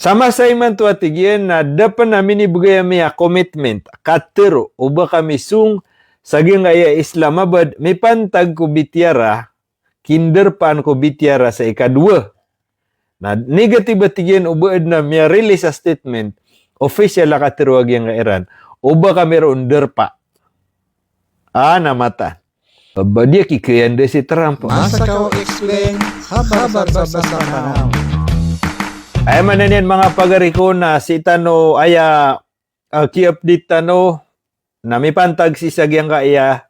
Sama sa iman tu atigyan na dapat namin ibigay miya commitment katero uba kami sung saging aya Islamabad may pantag ko bitiara kinder pan ko bitiara sa ikadua. Na negative atigyan uba na miya release a statement official la katero agyang nga Iran uba kami ron derpa. Namata. Dia kikayan de si Trump. Masa kau explain kabar basa panahon. Ay mananin mga pagariko na si Tano aya ki-update Tano na may pantag si sagyang kaya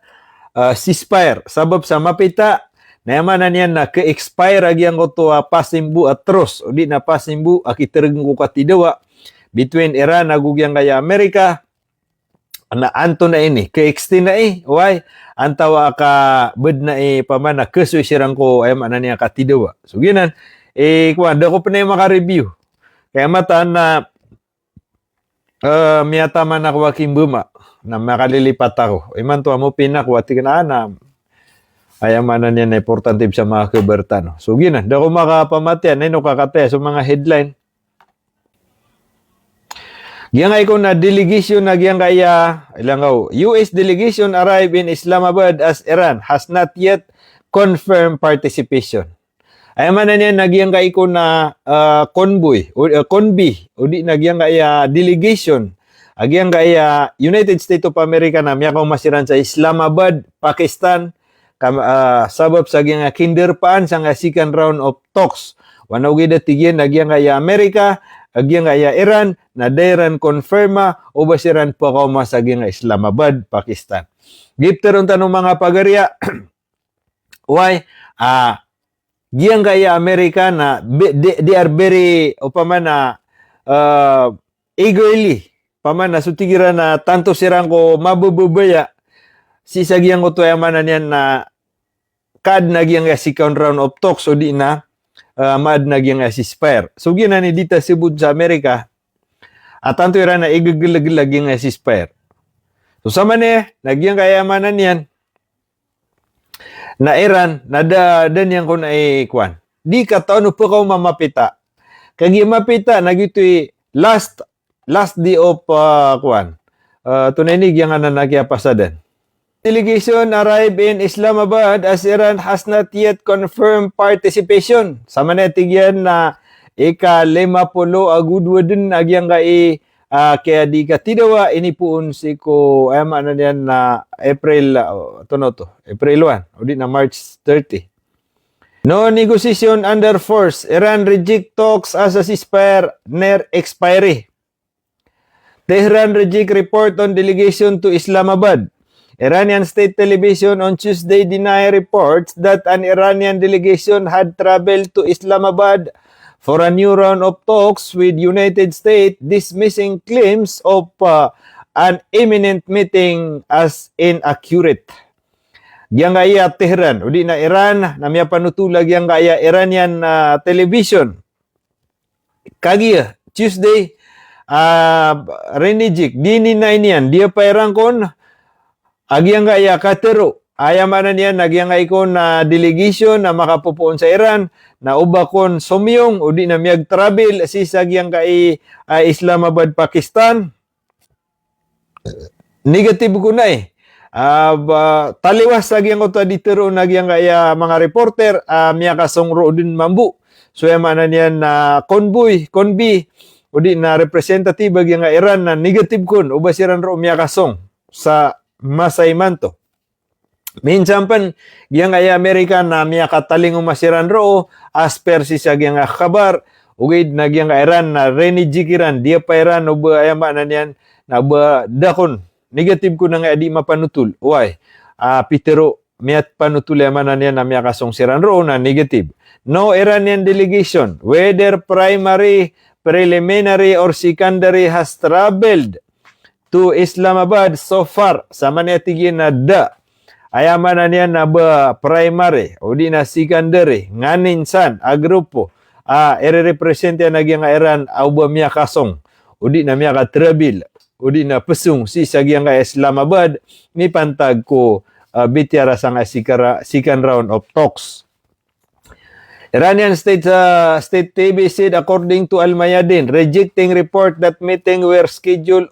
ceasefire. Sabab sa mapita na yamanan yan na ka-expire agyang ko to pasimbu atros o di na pasimbu akitereng ko katidawa between Iran agugyang kaya Amerika na anto na ini ka-extend na why antawa ka bed na pamana kesuisirang ko ay manan niya katidawa. So ginan kuan da ko pa na maka-review. Kaya mataan na miyata man ako Kimbuma na makalilipat ako. Iman to mo pinakwa tiganaan ayamanan yan na importante sa mga kabertano. So ginan, da ko makapamatian ay no kakate sa mga headline. Giyang ay ko na delegation na giyang kaya ilangaw US delegation arrive in Islamabad as Iran has not yet confirmed participation. Ay man na niya nagyang kay ko na convoy o conbi o di nagyang kaya delegation agyang kaya United States of America na miya ko masiran sa Islamabad, Pakistan sabab sa agyang kinderpaan sa nga second round of talks. Wanaw gid tigyan agyang kaya Amerika, agyang kaya Iran na dayran konfirma o basiran po ko mas agyang Islamabad, Pakistan. Gipteron tanong mga pagarya why giyang kaya Amerika na they are very upamana eagerly pamana sutigira na tanto sirang ko mabububaya si sagyang ko toyamanan yan na kad nagyang second round of talks o di na maad nagyang ceasefire. So gina ni dita sibud sa Amerika at tanto ira na igaglag yung ceasefire. So sama ni nagyang kayamanan yan na Iran na dan yang ko na kwan. Di ka taon po ko mamapita. Kagi mapita nagitoy last day of kwan. Tunay yang ana nagyapasadan. Delegation arrive in Islamabad as Iran has not yet confirmed participation. Sama na tigyan na ika-50 agudwadun agyang kay kaya di ka tidawa inipuon si ko ayama na yan na April April 1 o di na March 30. No negotiation under force. Iran reject talks as a ceasefire near expiry. Tehran reject report on delegation to Islamabad. Iranian state television on Tuesday denied reports that an Iranian delegation had traveled to Islamabad for a new round of talks with United States, dismissing claims of an imminent meeting as inaccurate. Yang kaya Tehran, o di na Iran, na miya panutulag yang kaya Iranian television. Kagi Tuesday, Renijik, dininay niyan, dia pairangkon, agyang kaya katero, ayamanan niyan, agyang kaya na delegation na makapupuon sa Iran, na uba kon somyong o di na miyag travel si sagyang kay Islamabad, Pakistan. Negative ko na taliwas sagyang ko ta ditero nagyang kaya mga reporter miya kasongro din mambu. So yamanan yan na convoy o di na representative agyang Iran na negative kun uba siran ro miya kasong sa masaymanto. Minsan pan, giyang kaya Amerika na miya kataling umasiran ro, as per si sagyang kabar, ugid na giyang Iran na renijikiran, dia pa Iran, o ba ayaman na niyan, na ba dakon, negative ko na nga di mapanutul. Why? Pitero, miyat panutul yaman na niyan na miya kasong siran ro na negative. No Iranian delegation, whether primary, preliminary, or secondary has traveled to Islamabad so far. Sama niya tigin na ayaman na niya na ba primary o di na secondary nganinsan a grupo ire-represent yan nagyang Iran au ba miya kasong o di na miya ka-travel o di na pesung si sagyang ka Islamabad ni pantag ko bitiara sa nga second round of talks. Iranian state TV said according to Al-Mayadin, rejecting report that meeting were scheduled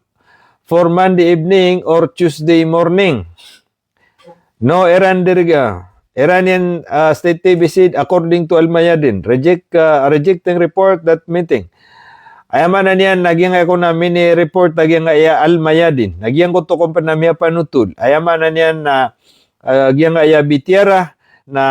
for Monday evening or Tuesday morning. No, Iranian state TV said according to Al-Mayadin, rejecting report that meeting. Ayaman na niyan, nagyang ako na mini report, nagyang Al-Mayadin. Nagyang ko to kompanamya panutul. Ayaman na niyan na nagyang bitira na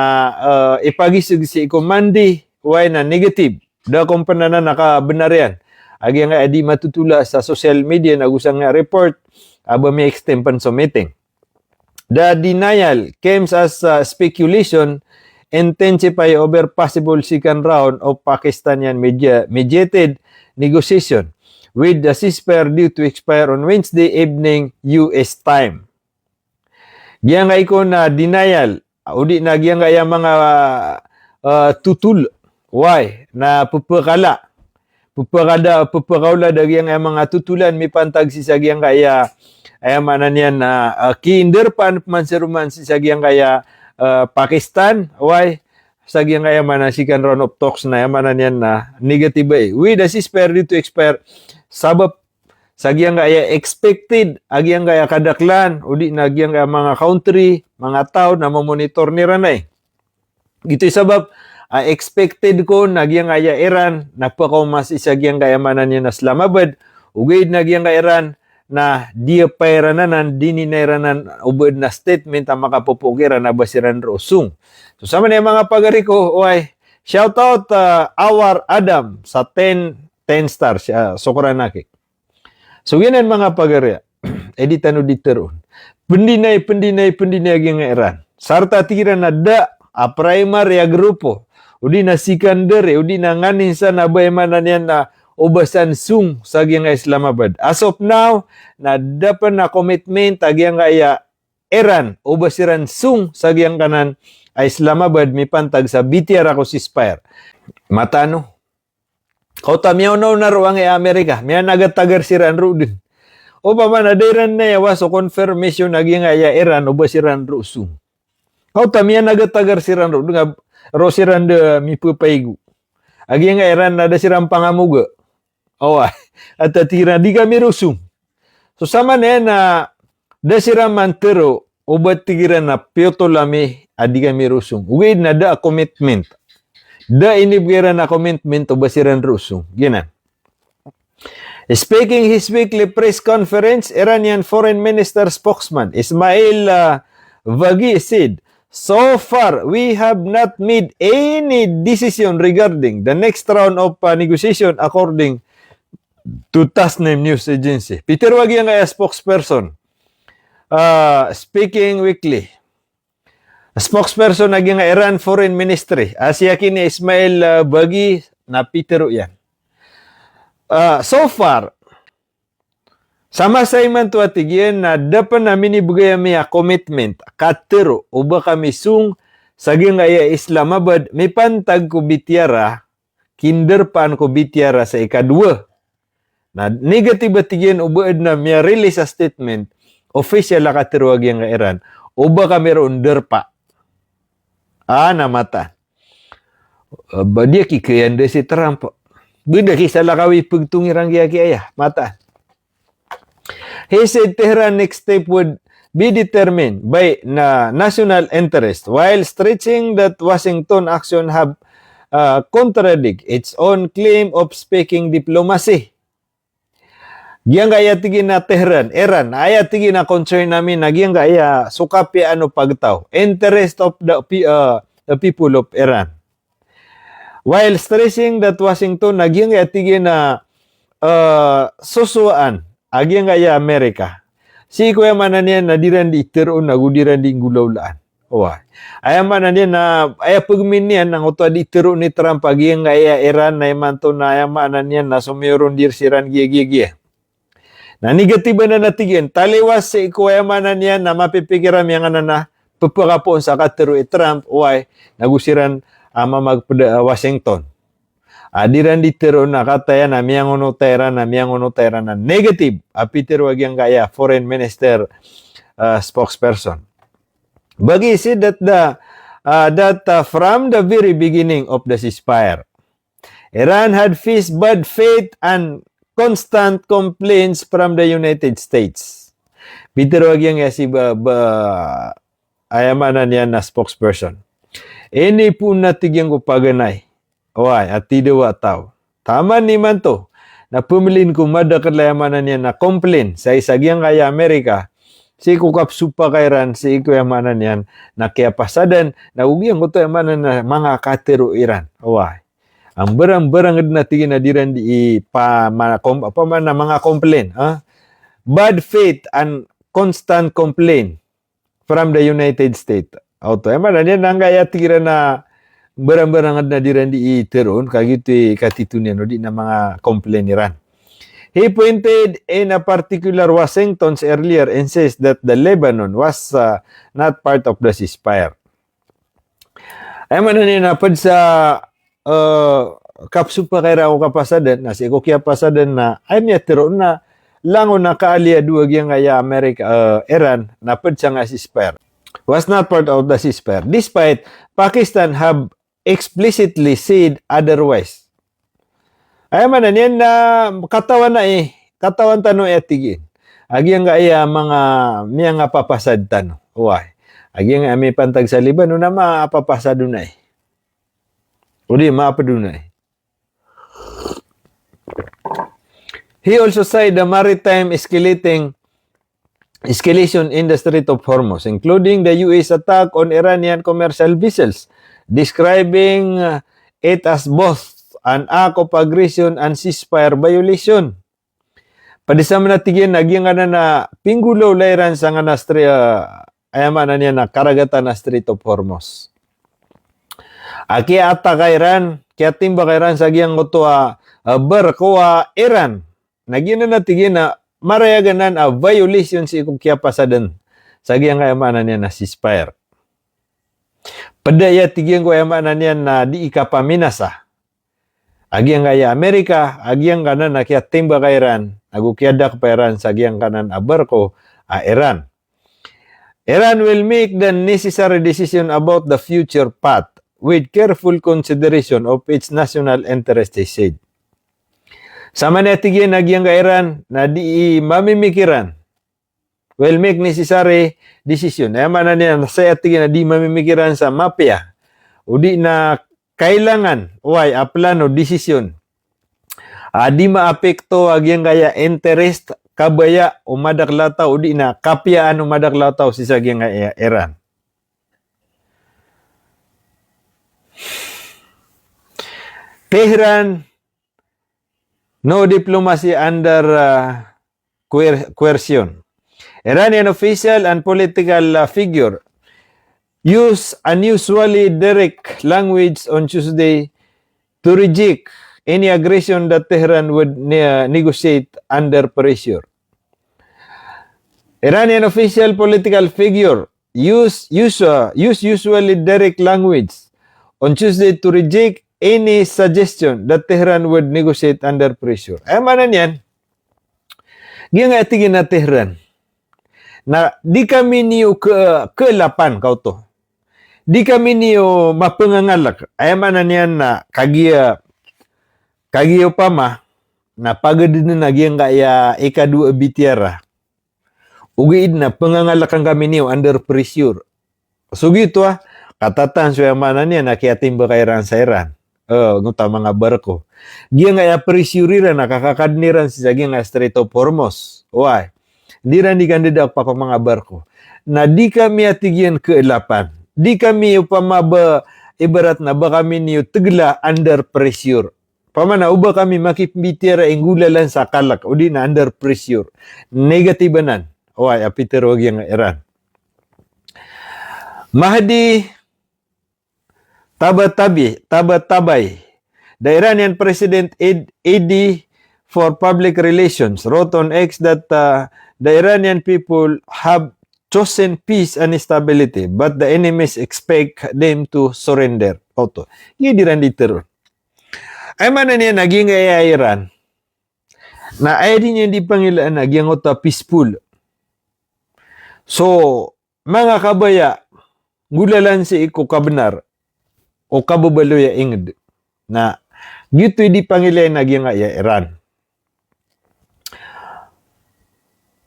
ipagisig si ikomandi, why na negative. Da kumpana na nakabenar yan. Nagyang di matutula sa social media, nagusang nga report, aba may extempan sa meeting. The denial came as speculation intensify over possible second round of Pakistanian mediated negotiation with the ceasefire due to expire on Wednesday evening U.S. time. Giyang nga iko na denial, udi na giyang nga yung mga tutul, why? Na pupakawla da giyang mga tutulan, may pantag si sa giyang kaya ayaman na niyan na kinder pan manseruman si sa giyang kaya Pakistan, why? Sa giyang kaya man na second round of talks na yaman na niyan na negative eh. With the ceasefire due to expire, sabab sa giyang kaya expected, agiyang kaya kadaklan, udi na giyang kaya mga country, mga tao na mamonitor ni Ranay. Ito'y sabab, expected ko na giyang kaya Iran, napakaw mas isa giyang kaya manan niya na Islamabad, ugay na giyang kaya Iran, na dia pairananan, dinineranan, ubod na statement ang makapupukiran na basiran rosung. So sama na yung mga pagari ko, shout out our Adam sa 10 stars, sokoran naki. So yan ang mga pagari, editano diteron. Pendinay aging Iran. Sarta tira na da, a primary a grupo, udi na sikandere, udi na nganin sa nabaymanan yan na ubasan sung sa giyang Islamabad. As of now, na dapat na commitment agiyang kaya Iran ubasiran sung sa giyang kanan Islamabad mi pantag sa BTR ako ceasefire. Matano? Kauta miyaw na ruang Amerika, miyaw nagatagar si Iran din. O pa man, adairan na yawa so confirmation agiyang kaya Iran ubasiran sung. Kauta miyaw nagatagar si Iran nga rosiran de mi pupaigu. Agiyang Iran na da sirang pangamuga. At tira di kami rusum. So sama na yan na dasira mantero ubat tigiran na piyoto lami adi kami rusum. Uwid na da commitment. Da inibgiran na commitment o basiran rusum. Ginan. Speaking his weekly press conference, Iranian Foreign Minister spokesman Ismail Vaghi said, so far, we have not made any decision regarding the next round of negotiation according to Tasnim News Agency. Peter Wagi ang kaya spokesperson. Speaking weekly. Spokesperson naging Iran Foreign Ministry. Asya kini Ismail Vaghi na Peter yan. So far, sama sa iman to atigyan na dapat namin ibigay miya commitment katero uba kami sung saging kaya Islamabad may pantag ko bityara kinder pan ko bityara sa ikadwa. Na negative atigyan ubaad na miya release a statement official la katero agyan nga Iran uba kami ron derpa. Namata. Dia kikayan de si Trump. Bida kisah lakawi pagtungirang kaya mata. He said Tehran next step would be determined by national interest while stretching that Washington action have contradict its own claim of speaking diplomacy. Giyang kaya tigin na Tehran, Iran, aya tigin na concern namin na giyang kaya sukapi pagtaw. Interest of the people of Iran. While stressing that Washington nagyang kaya tigin na susuan agyan kaya Amerika. Si kuya manan yan na diran di iteroon na gudiran di gulawlaan. Aya manan yan na aya pagmin yan nang uto di iteroon ni Trump agyan kaya Iran na imanto na aya manan yan na sumiyoron dir siran giya. Na negatiba na natigyan. Taliwas si kuya manan yan na mapipigiram yang na pupakapon sa katero Trump nagusiran Washington. Adiran di tero na kataya na miyang unotera na negative. Peter Wagyang kaya foreign minister spokesperson. Bagi said that the that from the very beginning of the ceasefire, Iran had faced bad faith and constant complaints from the United States. Peter wag yang si ayamanan niya na spokesperson. Ini pun natigyang ko paganay. Oy, at tidawa tao. Tama ni man to. Na pumilin ko madakadlayamanan niya na complain sa isagyang kaya Amerika. Si kukap supa kairan si iko yamanan yan na kaya pasadan na ugyang ko to yamanan na mga katero Iran. Oy. Ang barang-barang na tigin na diran di na mga complain. Bad faith and constant complaint from the United States. Auto, yamanan yan ang kaya tigiran na barang-barang na diran di iteron, kagito katitunan no di na mga complain Iran. He pointed in a particular Washington's earlier and says that the Lebanon was not part of the ceasefire. Ay man na napad sa kapsu pa kay raw kapasadan na si Kokia pasadan na ay niya tiro na lango na kaalia duwag yang kaya America Iran napad sa nga ceasefire. Was not part of the ceasefire despite Pakistan have explicitly said otherwise. Ay man yan na katawan na katawan tano etigin. Agi nga iya mga nga papasad tano. Uy. Agi nga may pantag sa Libano na mapapasado na Udi maapado na He also cited the maritime escalation in the Strait of Hormuz, including the U.S. attack on Iranian commercial vessels, describing it as both an act of aggression and ceasefire violation. Padisama na tigyan, nagyang na pinggulo layran sa nga ayaman na niya na karagatan na Strait of Hormuz. Aki ata kairan, kaya timba kairan sa giyang kutuwa barko Iran. Nagyan na tigyan na marayaganan a violation si ikong kaya pasadan sa giyang kayamanan niya na ceasefire. Padaya tigyan ko kayamanan niya na di ikapaminasa. Agyang kaya Amerika, agyang kanan na kaya timba ka Iran, agukyadak pa Iran sa agyang kanan a barko Iran. Iran will make the necessary decision about the future path with careful consideration of its national interest, he said. Sama na tigyan agyang ka Iran na di mamimikiran will make necessary decision. Ayaman na niya sa tigyan na di mamimikiran sa mafia o di na kailangan plano desisyon di maapekto agyang kaya interest kabaya umadaklataw o di na kapyaan umadaklataw si sagyang kaya Iran. Tehran, no diplomacy under coercion. Iranian official and political figure use unusually direct language on Tuesday to reject any aggression that Tehran would negotiate under pressure. Iranian official political figure use usually direct language on Tuesday to reject any suggestion that Tehran would negotiate under pressure. Ay manan yan, gingatigin na Tehran na di kami niyo kelapan kau to. Di kami niyo mapengangalak. Ay manan yan na kagiya upama na pagad na nagyang kaya ikadua bitiara. Ugiid na pengangalakan kami niyo under pressure. So gitu katatan so manan yan na kaya timba kay Iran sa Iran. Nguta mga barko. Giya nga pressure na kakakadniran sa nga Strait of Hormuz. Why? Di ran di kandidak pa ko mga barko. Na di kami atigyan keelapan. Di kami upama ibarat na ba kami niyo tegla under pressure. Pamana uba kami makipitira ingulalan sa kalak o di na under pressure. Negatibanan. Why? Apiter wag yang Iran. Mahdi Tabatabay, the Iranian President AD for Public Relations, wrote on X that the Iranian people have chosen peace and stability, but the enemies expect them to surrender. Auto. Hindi rin dito. Ay man niya naging Iran na ay din yung di pangilaan naging peaceful. So, mga kabaya, gulalan si iko kabenar o kababalo ya inged na gitu di pangilay na nga ya Iran.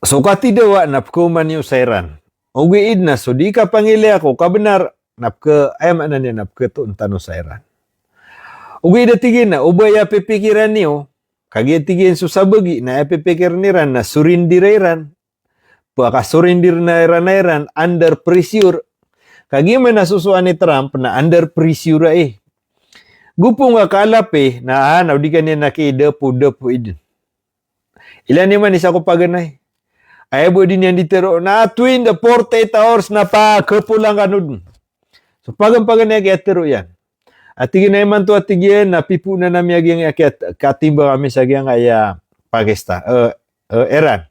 So katidawa napkuman yung sa Iran. Ugiid na, so di ka pangilay ako, kabenar, napka, ayam na niya, napka to untano sa Iran. Ugiid na tigin na, ubaya pipikiran niyo, kagya tigin so sabagi, na ipipikir ni Iran na surindir Iran, paka surindir na Iran, under pressure, kagya man nasusuan ni Trump na under pressure Gupong akalap na di ka niya nakidepo idin. Ilan naman isa ko paganay. Ay bo din yan ditero na twin the 48 hours na pa kepulang kanun. So paganay kaya tero yan. At tigin naman to at tigin na pipu na nami agyang katimba kami sa agyang ay Pakistan, Iran.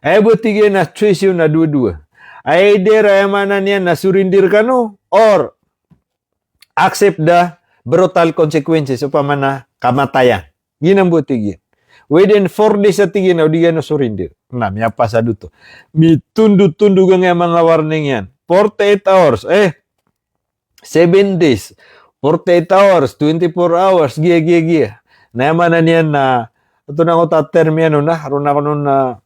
Ay bo tigin na choice yun na dua-dua. Ay dera yamanan yan na surindir ka no or accept the brutal consequences upama na kamatayan. Yun ang butigin. Within 4 days sa tigin, di gano surindir. Na, may pasado to. May tundu-tundu nga mga warning yan. 48 hours, 7 days, 48 hours, 24 hours, giya. Nayaman na niyan na, ito na ako taterm yan, haron ako nun na,